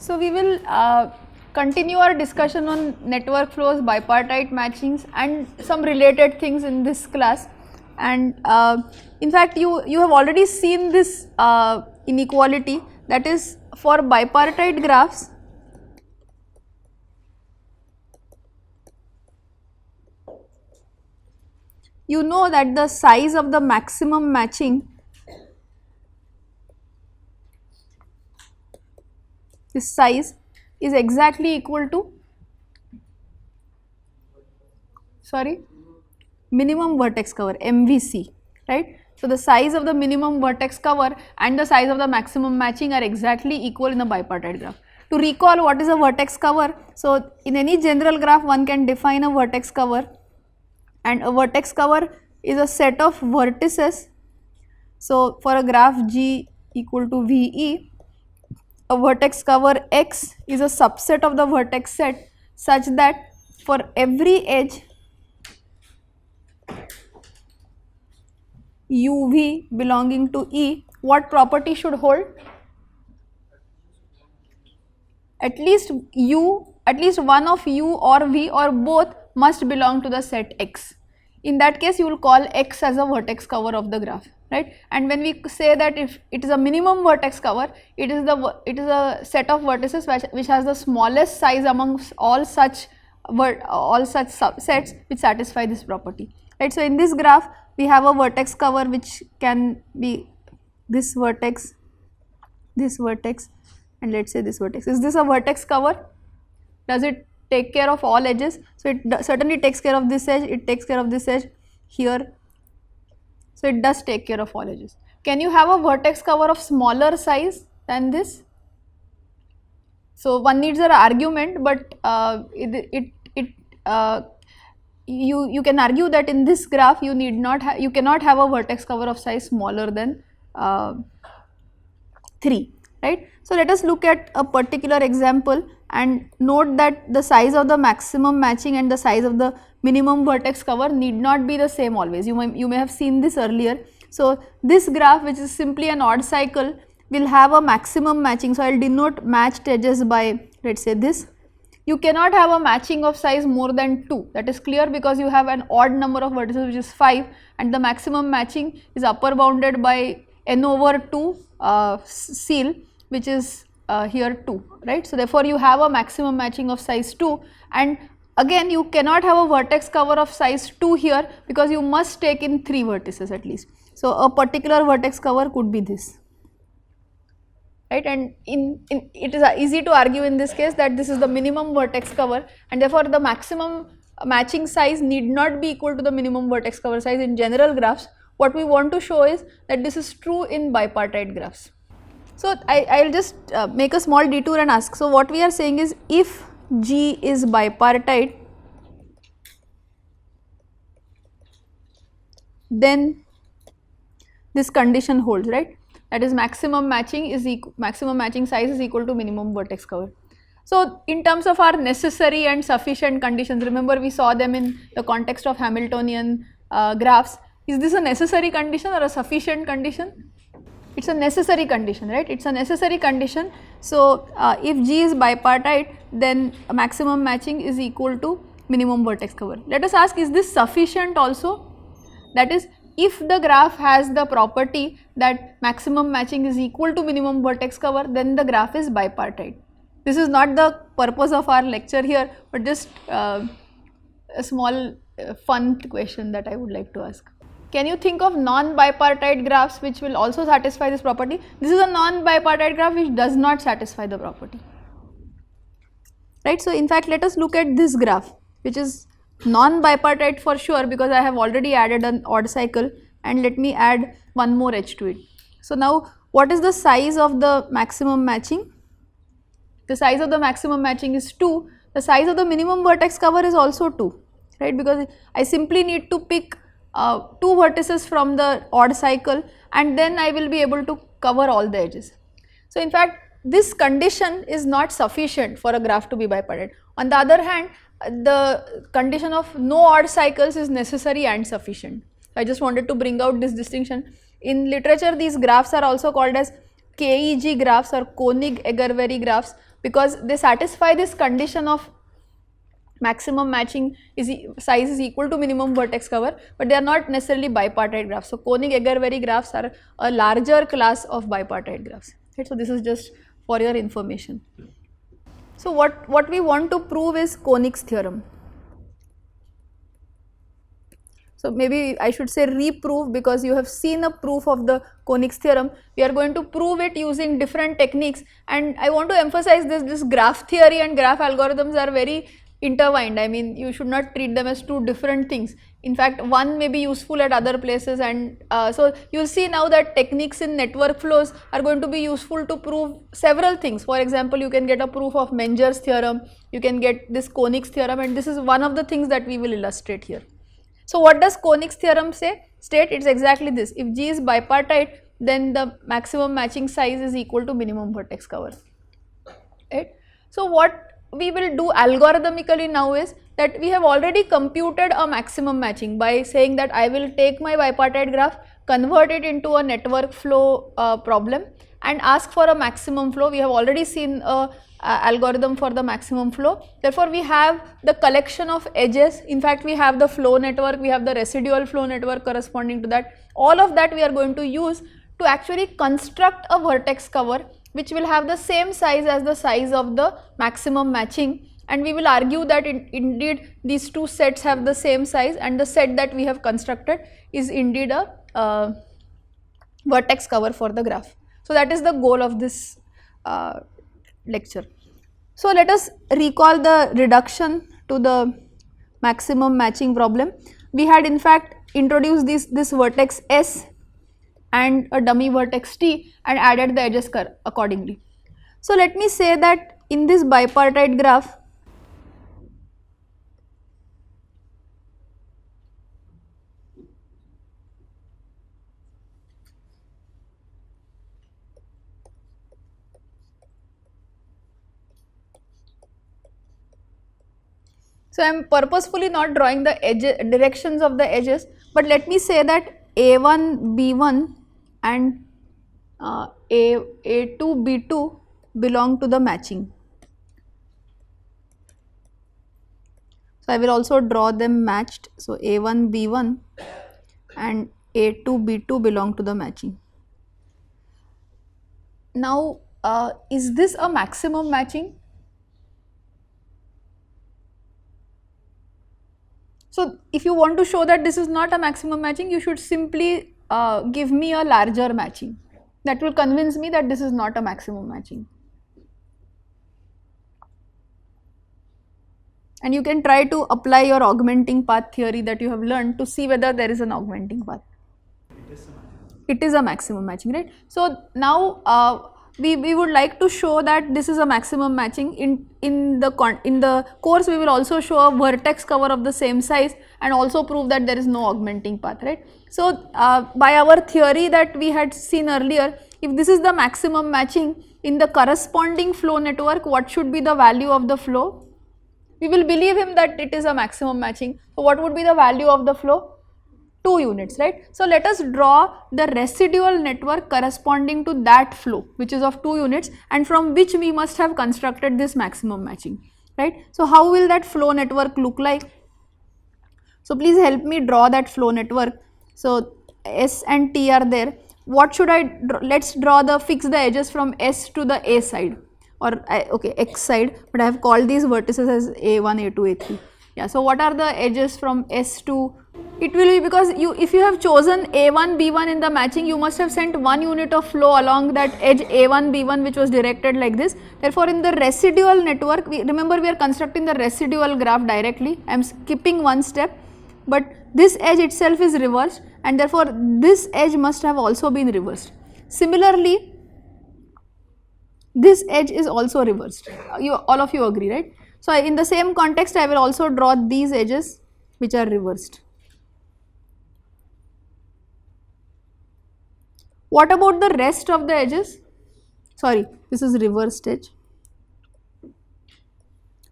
So we will continue our discussion on network flows, bipartite matchings and some related things in this class. And in fact you have already seen this inequality, that is for bipartite graphs. You know that the size of the maximum matching, this size is exactly equal to, minimum vertex cover, MVC, right. So the size of the minimum vertex cover and the size of the maximum matching are exactly equal in a bipartite graph. To recall what is a vertex cover, so in any general graph one can define a vertex cover, and a vertex cover is a set of vertices. So for a graph G equal to VE, a vertex cover X is a subset of the vertex set such that for every edge UV belonging to E, what property should hold? At least one of U or V or both must belong to the set X. In that case you will call X as a vertex cover of the graph, right. And when we say that if it is a minimum vertex cover, it is a set of vertices which has the smallest size amongst all such subsets which satisfy this property, right. So in this graph we have a vertex cover which can be this vertex, and let us say this vertex. Is this a vertex cover? Does it take care of all edges? So it certainly takes care of this edge, it takes care of this edge here. So it does take care of all edges. Can you have a vertex cover of smaller size than this? So one needs an argument, but you can argue that in this graph you cannot have a vertex cover of size smaller than 3, right. So let us look at a particular example and note that the size of the maximum matching and the size of the minimum vertex cover need not be the same always. You may have seen this earlier. So this graph, which is simply an odd cycle, will have a maximum matching. So I will denote matched edges by, let us say, this. You cannot have a matching of size more than 2, that is clear, because you have an odd number of vertices which is 5, and the maximum matching is upper bounded by n over 2 seal, which is here 2, right. So therefore you have a maximum matching of size 2, and again you cannot have a vertex cover of size 2 here because you must take in 3 vertices at least. So a particular vertex cover could be this, right, and it is easy to argue in this case that this is the minimum vertex cover, and therefore the maximum matching size need not be equal to the minimum vertex cover size in general graphs. What we want to show is that this is true in bipartite graphs. So I will just make a small detour and ask, so what we are saying is, if G is bipartite, then this condition holds, right, that is maximum matching size is equal to minimum vertex cover. So in terms of our necessary and sufficient conditions, remember we saw them in the context of Hamiltonian graphs. Is this a necessary condition or a sufficient condition? It is a necessary condition, right, it is a necessary condition. So if G is bipartite, then maximum matching is equal to minimum vertex cover. Let us ask, is this sufficient also? That is, if the graph has the property that maximum matching is equal to minimum vertex cover, then the graph is bipartite. This is not the purpose of our lecture here, but just a small fun question that I would like to ask. Can you think of non-bipartite graphs which will also satisfy this property? This is a non-bipartite graph which does not satisfy the property, right. So in fact let us look at this graph, which is non-bipartite for sure because I have already added an odd cycle, and let me add one more edge to it. So now what is the size of the maximum matching? The size of the maximum matching is 2, the size of the minimum vertex cover is also 2, right, because I simply need to pick 2 vertices from the odd cycle, and then I will be able to cover all the edges. So in fact this condition is not sufficient for a graph to be bipartite. On the other hand, the condition of no odd cycles is necessary and sufficient. I just wanted to bring out this distinction. In literature these graphs are also called as KEG graphs or Koenig-Egervary graphs. because they satisfy this condition of maximum matching size is equal to minimum vertex cover, but they are not necessarily bipartite graphs. So Koenig-Egervary graphs are a larger class of bipartite graphs. Right? So this is just for your information. So what we want to prove is Koenig's theorem. So maybe I should say reprove, because you have seen a proof of the Koenig's theorem. We are going to prove it using different techniques, and I want to emphasize this graph theory and graph algorithms are very intertwined. I mean, you should not treat them as two different things. In fact, one may be useful at other places, and so you will see now that techniques in network flows are going to be useful to prove several things. For example, you can get a proof of Menger's theorem, you can get this Koenig's theorem, and this is one of the things that we will illustrate here. So what does Koenig's theorem state? It's exactly this: if G is bipartite, then the maximum matching size is equal to minimum vertex cover. Right? So what we will do algorithmically now is that we have already computed a maximum matching by saying that I will take my bipartite graph, convert it into a network flow problem and ask for a maximum flow. We have already seen a algorithm for the maximum flow. Therefore, we have the collection of edges. In fact, we have the flow network, we have the residual flow network corresponding to that. All of that we are going to use to actually construct a vertex cover which will have the same size as the size of the maximum matching, and we will argue that indeed these two sets have the same size and the set that we have constructed is indeed a vertex cover for the graph. So that is the goal of this lecture. So let us recall the reduction to the maximum matching problem. We had in fact introduced this vertex S and a dummy vertex T and added the edges accordingly. So let me say that in this bipartite graph, so I am purposefully not drawing the directions of the edges, but let me say that A1, B1 and A2, B2 belong to the matching. So I will also draw them matched. So A1, B1 and A2, B2 belong to the matching. Now, is this a maximum matching? So if you want to show that this is not a maximum matching, you should simply give me a larger matching. That will convince me that this is not a maximum matching. And you can try to apply your augmenting path theory that you have learned to see whether there is an augmenting path. It is a maximum matching, right? So now we would like to show that this is a maximum matching. In the course we will also show a vertex cover of the same size and also prove that there is no augmenting path, right? So by our theory that we had seen earlier, if this is the maximum matching in the corresponding flow network, what should be the value of the flow? We will believe him that it is a maximum matching. So what would be the value of the flow? 2 units, right? So let us draw the residual network corresponding to that flow, which is of 2 units and from which we must have constructed this maximum matching, right? So how will that flow network look like? So please help me draw that flow network. So S and T are there. What should I draw? Let's fix the edges from S to the A side, or okay, X side, but I have called these vertices as A1, A2, A3. Yeah, so what are the edges from S to? It will be because if you have chosen A1, B1 in the matching, you must have sent 1 unit of flow along that edge A1, B1 which was directed like this. Therefore, in the residual network, remember we are constructing the residual graph directly. I am skipping one step, but this edge itself is reversed and therefore this edge must have also been reversed. Similarly, this edge is also reversed. All of you agree, right? So in the same context, I will also draw these edges which are reversed. What about the rest of the edges? Sorry, this is reversed edge.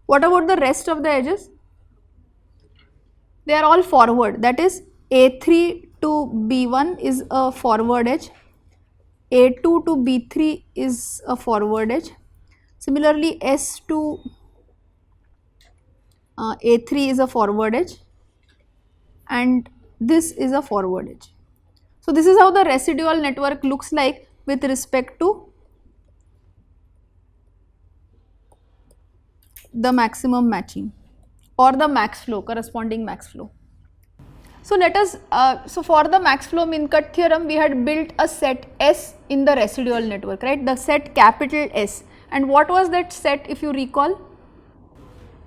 What about the rest of the edges? They are all forward. That is A3 to B1 is a forward edge. A2 to B3 is a forward edge. Similarly, S to A3 is a forward edge and this is a forward edge. So, this is how the residual network looks like with respect to the maximum matching or the max flow, corresponding max flow. So, let us, so for the max flow min cut theorem, we had built a set S in the residual network, right, the set capital S. And what was that set, if you recall?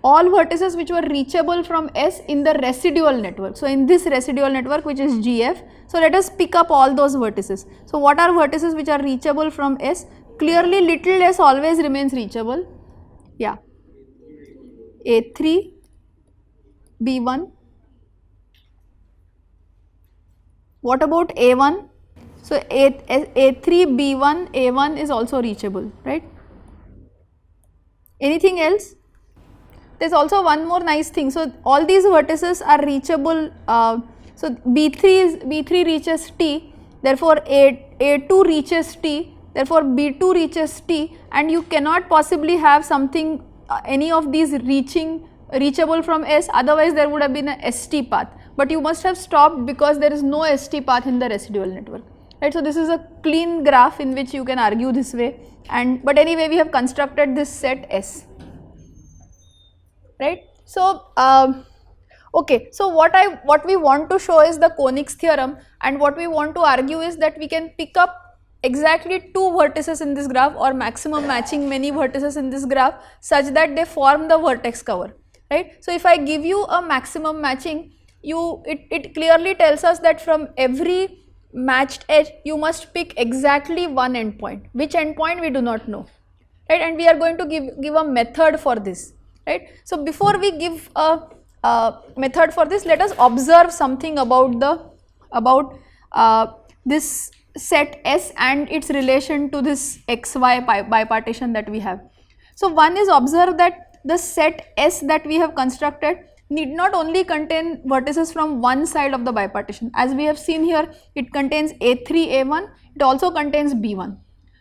All vertices which were reachable from S in the residual network. So, in this residual network which is GF, so let us pick up all those vertices. So, what are vertices which are reachable from S? Clearly little s always remains reachable, yeah, A3, B1. What about A1? So, A3, B1, A1 is also reachable, right? Anything else? There is also one more nice thing. So, all these vertices are reachable. So, B3 reaches T, therefore A2 reaches T, therefore B2 reaches T, and you cannot possibly have something any of these reachable from S, otherwise there would have been a ST path, but you must have stopped because there is no ST path in the residual network, right. So, this is a clean graph in which you can argue this way, and but anyway we have constructed this set S, right. So, okay, so what we want to show is the Koenig's theorem, and what we want to argue is that we can pick up exactly two vertices in this graph or maximum matching many vertices in this graph such that they form the vertex cover, right. So, if I give you a maximum matching, it clearly tells us that from every matched edge you must pick exactly one endpoint. Which endpoint we do not know, right, and we are going to give a method for this, right. So, before we give a method for this, let us observe something about this set S and its relation to this XY bipartition that we have. So, one is observe that the set S that we have constructed need not only contain vertices from one side of the bipartition. As we have seen here, it contains A3, A1, it also contains B1.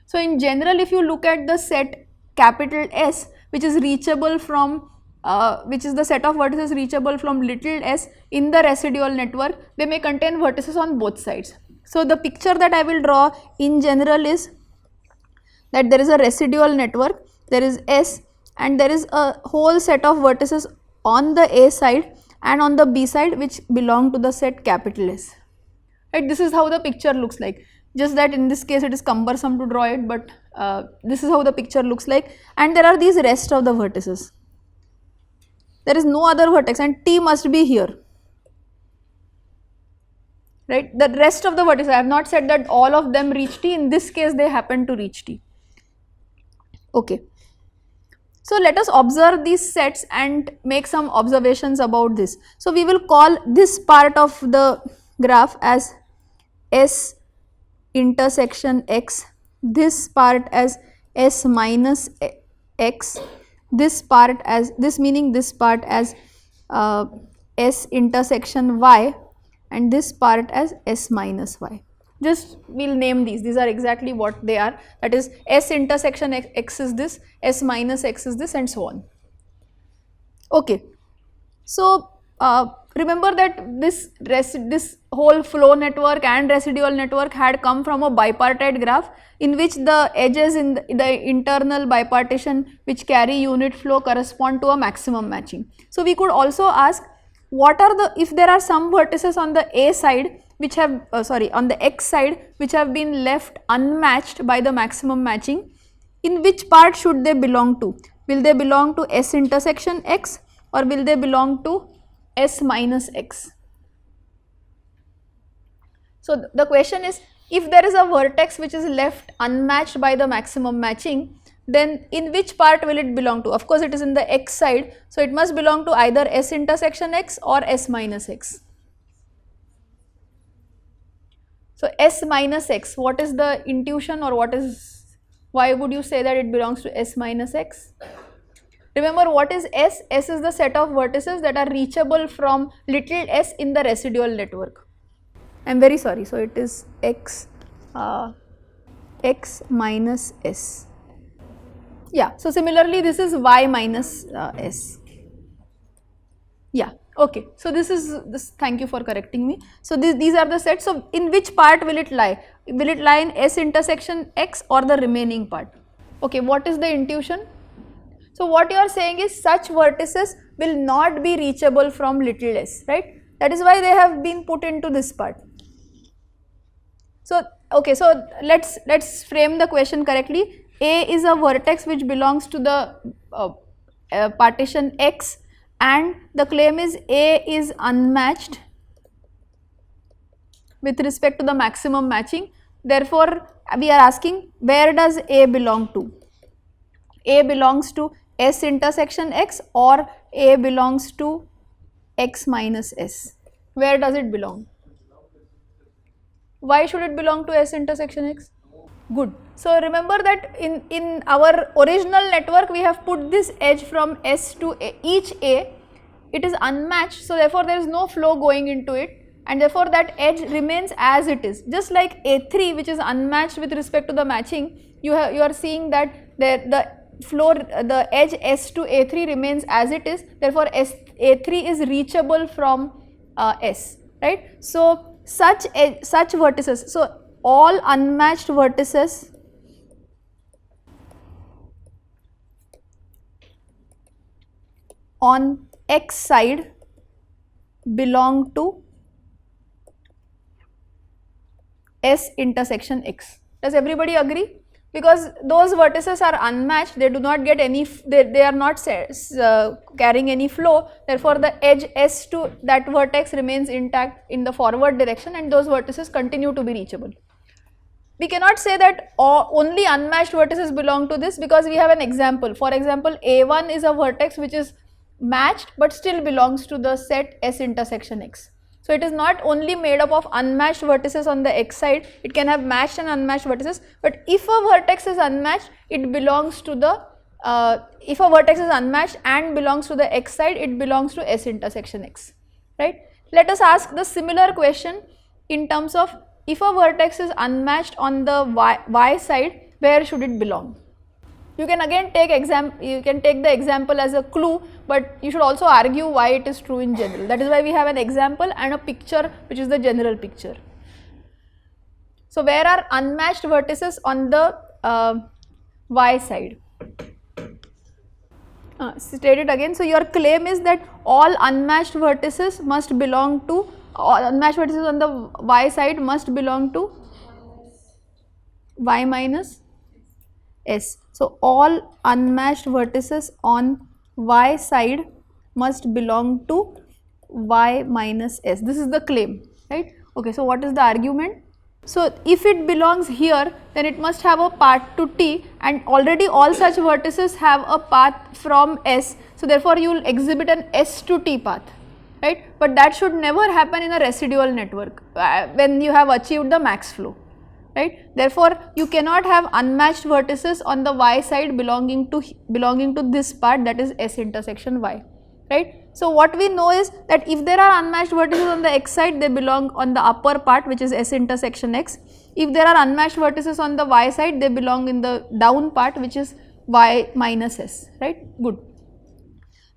So, in general, if you look at the set capital S, which is reachable from which is the set of vertices reachable from little s in the residual network, they may contain vertices on both sides. So, the picture that I will draw in general is that there is a residual network, there is S, and there is a whole set of vertices on the A side and on the B side which belong to the set capital S, right. This is how the picture looks like, just that in this case it is cumbersome to draw it, but this is how the picture looks like, and there are these rest of the vertices. There is no other vertex and T must be here, right. The rest of the vertices, I have not said that all of them reach T, in this case they happen to reach T, okay. So, let us observe these sets and make some observations about this. So, we will call this part of the graph as S intersection X, this part as S minus X, this part as this meaning this part as S intersection Y, and this part as S minus Y. Just we will name these are exactly what they are, that is S intersection X is this, S minus X is this, and so on. Okay. So, remember that this whole flow network and residual network had come from a bipartite graph in which the edges in the internal bipartition which carry unit flow correspond to a maximum matching. So, we could also ask what are the, if there are some vertices on the A side which have on the X side which have been left unmatched by the maximum matching, in which part should they belong to? Will they belong to S intersection X or will they belong to S minus X? So, the question is, if there is a vertex which is left unmatched by the maximum matching, then in which part will it belong to? Of course, it is in the X side, so it must belong to either S intersection X or S minus X. So, S minus X, what is the intuition, or why would you say that it belongs to S minus X? Remember what is S? S is the set of vertices that are reachable from little s in the residual network. I am very sorry, so it is X, X minus S. Yeah, so similarly this is y minus s. Yeah, okay. So this is this. Thank you for correcting me. So these are the sets. So in which part will it lie? Will it lie in S intersection X or the remaining part? Okay, what is the intuition? So what you are saying is such vertices will not be reachable from little s, right? That is why they have been put into this part. So okay, so let's frame the question correctly. A is a vertex which belongs to the partition X, and the claim is A is unmatched with respect to the maximum matching. Therefore, we are asking where does A belong to? A belongs to S intersection X or A belongs to X minus S. Where does it belong? Why should it belong to S intersection X? Good. So remember that in our original network we have put this edge from S to each A. It is unmatched, so therefore there is no flow going into it, and therefore that edge remains as it is. Just like A3 which is unmatched with respect to the matching, you are seeing that the edge S to A3 remains as it is, therefore A3 is reachable from S, right. So such vertices, so all unmatched vertices on X side belong to S intersection X. Does everybody agree? Because those vertices are unmatched, they do not get any, they are not carrying any flow, therefore the edge S to that vertex remains intact in the forward direction and those vertices continue to be reachable. We cannot say that only unmatched vertices belong to this, because we have an example. For example, A1 is a vertex which is matched but still belongs to the set S intersection X. So it is not only made up of unmatched vertices on the X side, it can have matched and unmatched vertices, but if a vertex is unmatched, it belongs to the, if a vertex is unmatched and belongs to the X side, it belongs to S intersection X, right. Let us ask the similar question in terms of if a vertex is unmatched on the y side, where should it belong? You can again take the example as a clue, but you should also argue why it is true in general. That is why we have an example and a picture which is the general picture. So where are unmatched vertices on the y side? State it again. So your claim is that all unmatched vertices must belong to, unmatched vertices on the y side must belong to y minus S. So all unmatched vertices on y side must belong to y minus S. This is the claim, right? Okay, so what is the argument? So if it belongs here, then it must have a path to T, and already all such vertices have a path from S. So therefore you will exhibit an S to T path, right? But that should never happen in a residual network when you have achieved the max flow, right. Therefore you cannot have unmatched vertices on the y side belonging to this part, that is S intersection y, right. So what we know is that if there are unmatched vertices on the X side, they belong on the upper part which is S intersection X. If there are unmatched vertices on the y side, they belong in the down part which is y minus S, right. Good.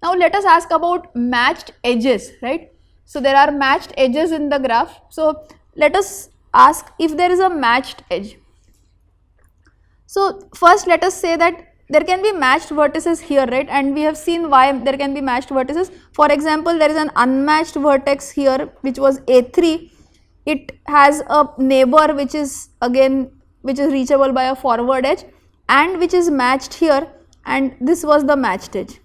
Now let us ask about matched edges, right. So there are matched edges in the graph. So let us ask if there is a matched edge. So first let us say that there can be matched vertices here, right, and we have seen why there can be matched vertices. For example, there is an unmatched vertex here which was A3. It has a neighbor which is reachable by a forward edge and which is matched here, and this was the matched edge,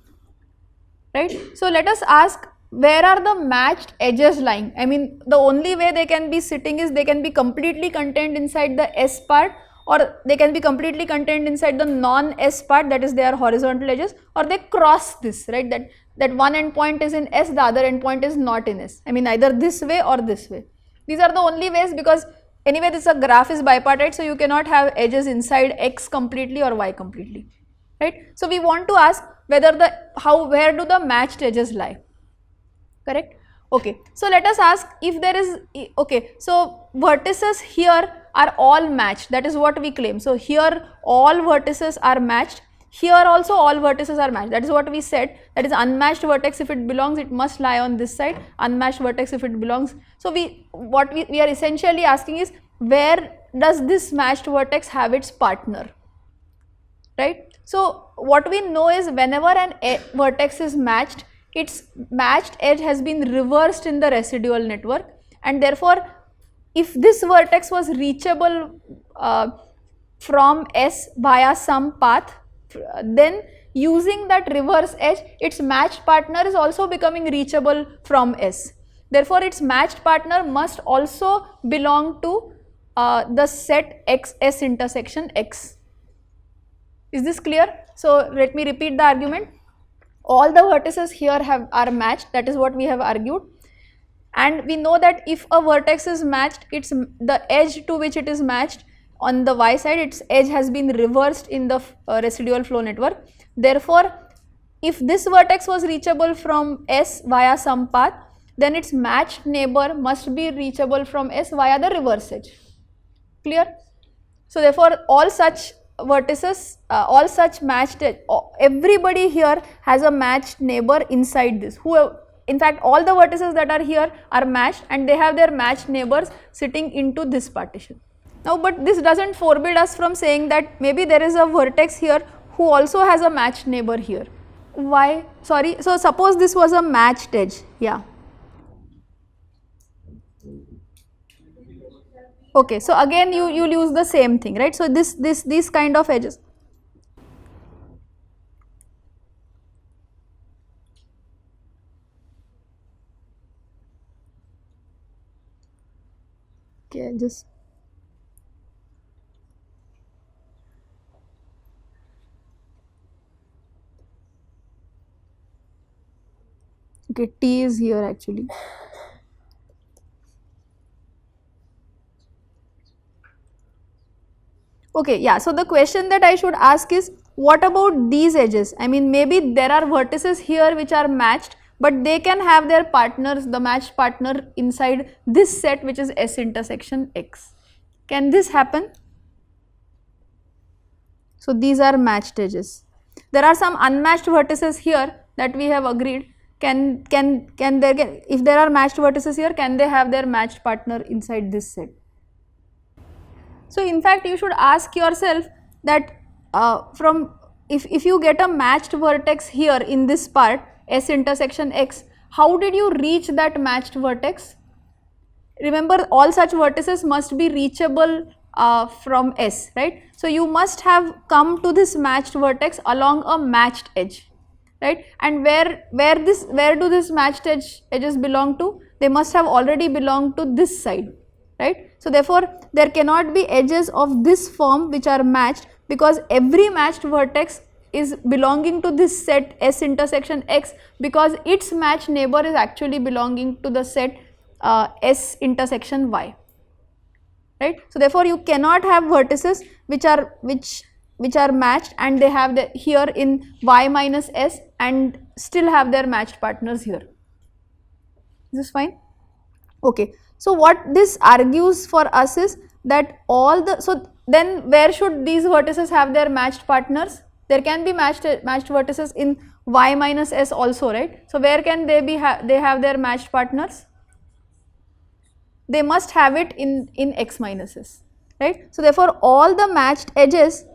right. So let us ask, where are the matched edges lying? I mean, the only way they can be sitting is they can be completely contained inside the S part, or they can be completely contained inside the non-S part, that is they are horizontal edges, or they cross this, right, that one endpoint is in S, the other endpoint is not in S. I mean either this way or this way. These are the only ways, because anyway this graph is bipartite, so you cannot have edges inside X completely or Y completely, right. So we want to ask whether where do the matched edges lie, correct. Okay, so let us ask if there is, okay, so vertices here are all matched, that is what we claim. So here all vertices are matched, Here also all vertices are matched. That is what we said, that is unmatched vertex, if it belongs, it must lie on this side, unmatched vertex if it belongs. So what we are essentially asking is, where does this matched vertex have its partner, right? So what we know is, whenever an vertex is matched, its matched edge has been reversed in the residual network, and therefore if this vertex was reachable from S via some path, then using that reverse edge, its matched partner is also becoming reachable from S. Therefore its matched partner must also belong to the set X, S intersection X. Is this clear? So let me repeat the argument. All the vertices here are matched, that is what we have argued, and we know that if a vertex is matched, it's the edge to which it is matched on the y side, its edge has been reversed in the residual flow network. Therefore if this vertex was reachable from S via some path, then its matched neighbor must be reachable from S via the reverse edge. Clear? So therefore all such vertices, all such matched edge, everybody here has a matched neighbor inside this. In fact all the vertices that are here are matched, and they have their matched neighbors sitting into this partition. Now but this does not forbid us from saying that maybe there is a vertex here who also has a matched neighbor here. Why? Sorry, so suppose this was a matched edge, yeah. Okay, so again you'll use the same thing, right? So these kind of edges. Okay, just okay, T is here actually. Okay, yeah, so the question that I should ask is, what about these edges? I mean, maybe there are vertices here which are matched, but they can have their partners, the matched partner inside this set which is S intersection X. Can this happen? So these are matched edges. There are some unmatched vertices here that we have agreed. If there are matched vertices here, can they have their matched partner inside this set? So in fact you should ask yourself that if you get a matched vertex here in this part S intersection X, how did you reach that matched vertex? Remember, all such vertices must be reachable from S, right? So you must have come to this matched vertex along a matched edge, right? And where do this matched edges belong to? They must have already belonged to this side, right? So therefore there cannot be edges of this form which are matched, because every matched vertex is belonging to this set S intersection X, because its matched neighbor is actually belonging to the set S intersection Y, right? So therefore you cannot have vertices which are matched and they have the here in Y minus S and still have their matched partners here. Is this fine? Okay. So what this argues for us is that so then where should these vertices have their matched partners? There can be matched vertices in Y minus S also, right? So where can they have their matched partners? They must have it in X minus S, right? So therefore all the matched edges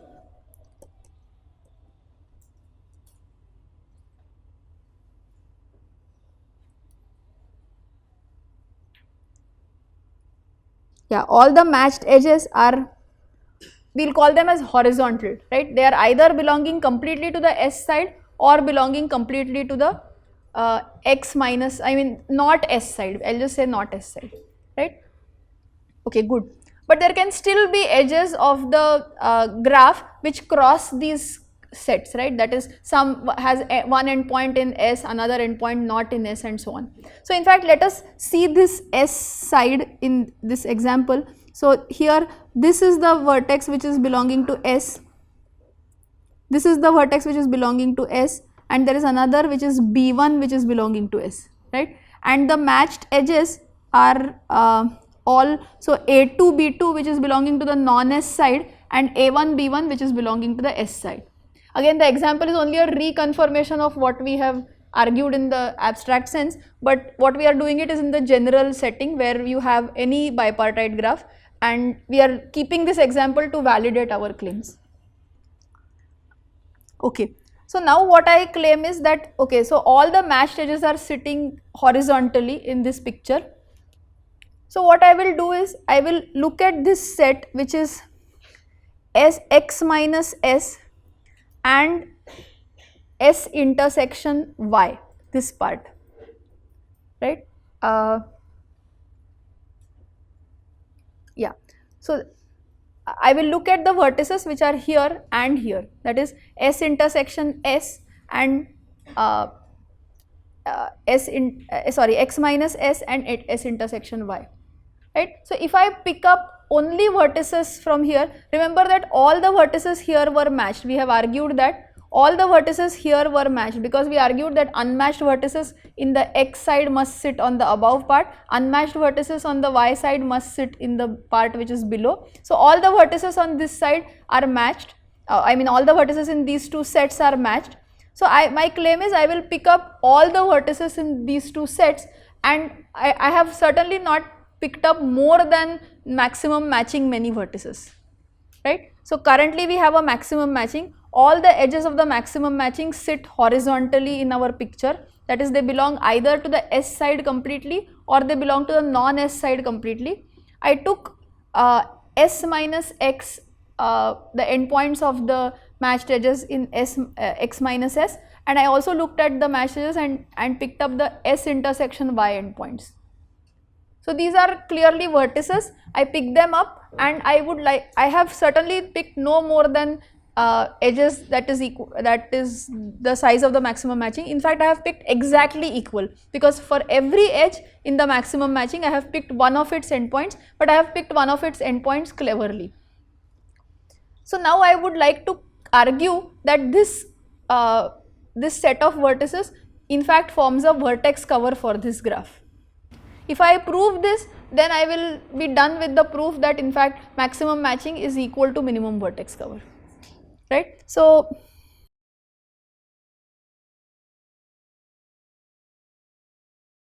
all the matched edges are, we'll call them as horizontal, right? They are either belonging completely to the S side or belonging completely to the X minus, not S side, I'll just say not S side, right? Okay, good. But there can still be edges of the graph which cross these sets, right? That is, some has one endpoint in S, another endpoint not in S, and so on. So in fact let us see this S side in this example. So here this is the vertex which is belonging to S, this is the vertex which is belonging to S, and there is another which is B1 which is belonging to S, right? And the matched edges are so A2 B2 which is belonging to the non S side and A1 B1 which is belonging to the S side. Again, the example is only a reconfirmation of what we have argued in the abstract sense, but what we are doing it is in the general setting where you have any bipartite graph, and we are keeping this example to validate our claims. Okay. So now what I claim is that, okay, so all the matched edges are sitting horizontally in this picture. So what I will do is, I will look at this set which is x minus s and s intersection y, this part, right? Yeah. So I will look at the vertices which are here and here, that is s intersection s and x minus s and s intersection y, right? So if I pick up only vertices from here, remember that all the vertices here were matched. We have argued that all the vertices here were matched because we argued that unmatched vertices in the x side must sit on the above part, unmatched vertices on the y side must sit in the part which is below. So all the vertices on this side are matched, I mean all the vertices in these two sets are matched. So my claim is I will pick up all the vertices in these two sets, and I have certainly not picked up more than maximum matching many vertices, right? So currently we have a maximum matching. All the edges of the maximum matching sit horizontally in our picture, that is they belong either to the S side completely or they belong to the non-S side completely. I took S minus X, the endpoints of the matched edges in X minus S, and I also looked at the matched edges and picked up the S intersection Y endpoints. So these are clearly vertices. I picked them up, and I have certainly picked no more than edges that is the size of the maximum matching. In fact, I have picked exactly equal, because for every edge in the maximum matching I have picked one of its endpoints, but I have picked one of its endpoints cleverly. So now I would like to argue that this set of vertices in fact forms a vertex cover for this graph. If I prove this, then I will be done with the proof that in fact maximum matching is equal to minimum vertex cover, right? So